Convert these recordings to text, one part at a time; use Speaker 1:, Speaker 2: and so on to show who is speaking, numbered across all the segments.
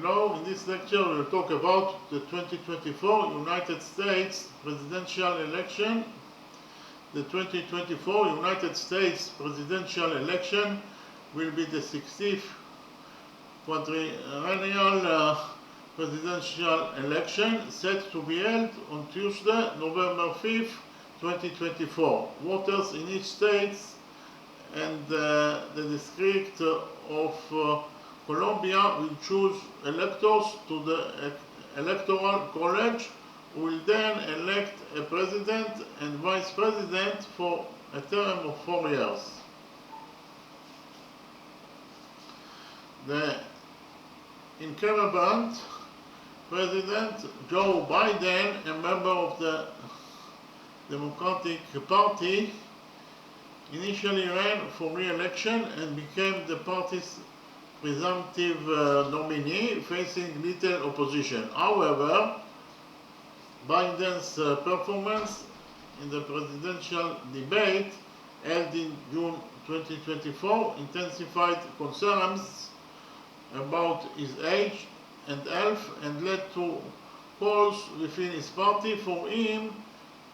Speaker 1: Hello, in this lecture we'll talk about the 2024 United States presidential election. The 2024 United States presidential election will be the 60th quadrennial presidential election set to be held on Tuesday, November 5th, 2024. Voters in each state and the District of Columbia will choose electors to the Electoral College, who will then elect a president and vice president for a term of 4 years. The incumbent President Joe Biden, a member of the Democratic Party, initially ran for re-election and became the party's presumptive nominee, facing little opposition. However, Biden's performance in the presidential debate held in June 2024 intensified concerns about his age and health and led to calls within his party for him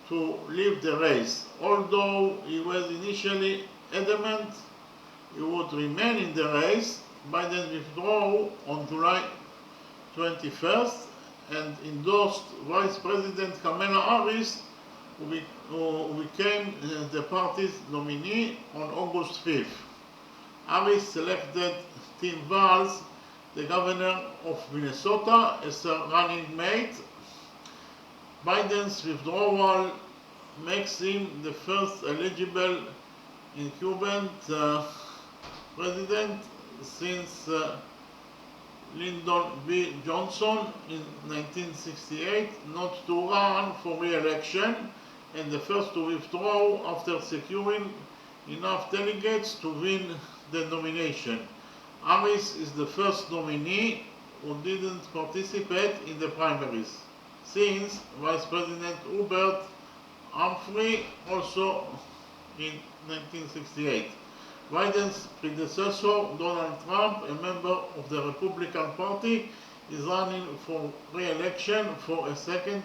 Speaker 1: to leave the race. Although he was initially adamant he would remain in the race, Biden withdrew on July 21st and endorsed Vice President Kamala Harris, who became the party's nominee on August 5th. Harris selected Tim Walz, the governor of Minnesota, as her running mate. Biden's withdrawal makes him the first eligible incumbent president since Lyndon B. Johnson in 1968 not to run for re-election, and the first to withdraw after securing enough delegates to win the nomination. Harris is the first nominee who didn't participate in the primaries, since Vice President Hubert Humphrey also in 1968. Biden's predecessor, Donald Trump, a member of the Republican Party, is running for re-election for a second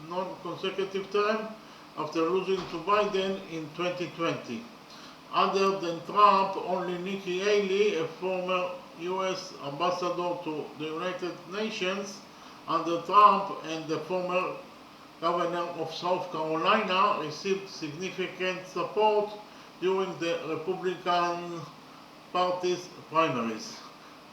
Speaker 1: non-consecutive term after losing to Biden in 2020. Other than Trump, only Nikki Haley, a former U.S. ambassador to the United Nations under Trump and the former governor of South Carolina, received significant support during the Republican Party's primaries.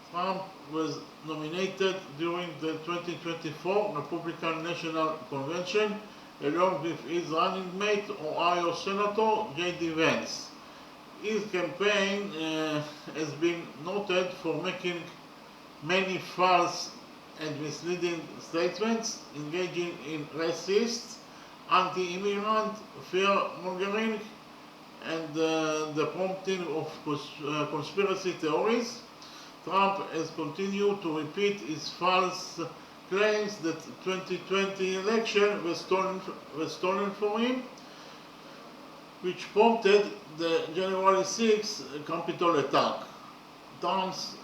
Speaker 1: Trump was nominated during the 2024 Republican National Convention along with his running mate, Ohio Senator J.D. Vance. His campaign has been noted for making many false and misleading statements, engaging in racist, anti-immigrant, fear-mongering, and the prompting of conspiracy theories. Trump has continued to repeat his false claims that 2020 election was stolen from him, which prompted the January 6 Capitol attack. Trump's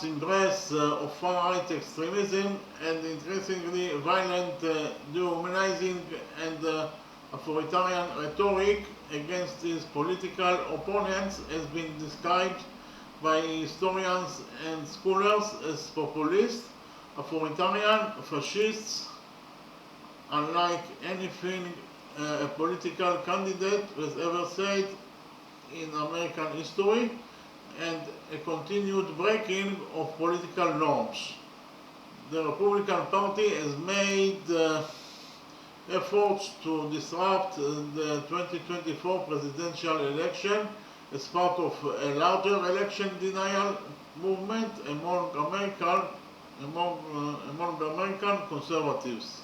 Speaker 1: embrace of far-right extremism and increasingly violent, dehumanizing and authoritarian rhetoric against his political opponents has been described by historians and scholars as populist, authoritarian, fascists, unlike anything a political candidate has ever said in American history, and a continued breaking of political norms. The Republican Party has made efforts to disrupt the 2024 presidential election as part of a larger election denial movement among American conservatives.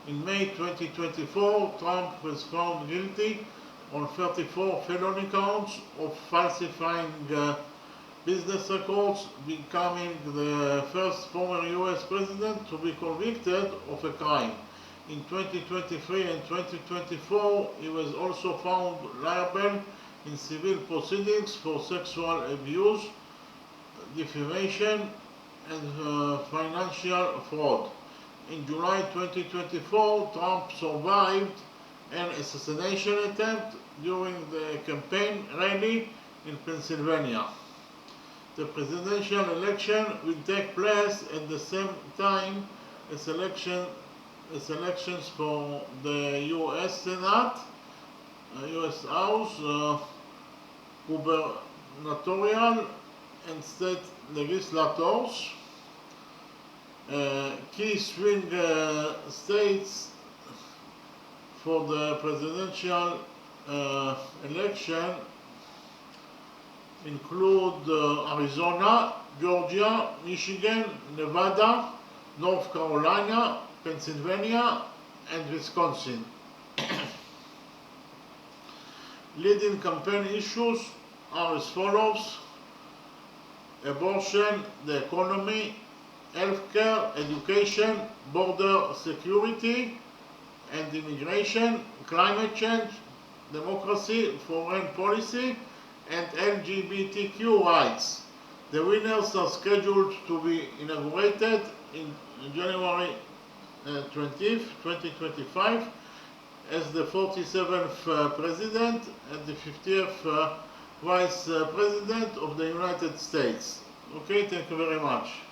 Speaker 1: In May 2024, Trump was found guilty on 34 felony counts of falsifying business records, becoming the first former US president to be convicted of a crime. In 2023 and 2024, he was also found liable in civil proceedings for sexual abuse, defamation, and financial fraud. In July 2024, Trump survived an assassination attempt during the campaign rally in Pennsylvania. The presidential election will take place at the same time as elections for the U.S. Senate, U.S. House, gubernatorial and state legislators. Key swing states for the presidential election include Arizona, Georgia, Michigan, Nevada, North Carolina, Pennsylvania, and Wisconsin. Leading campaign issues are as follows: abortion, the economy, healthcare, education, border security and immigration, climate change, democracy, foreign policy, and LGBTQ rights. The winners are scheduled to be inaugurated in January 20th, 2025 as the 47th President and the 50th Vice President of the United States. Okay, thank you very much.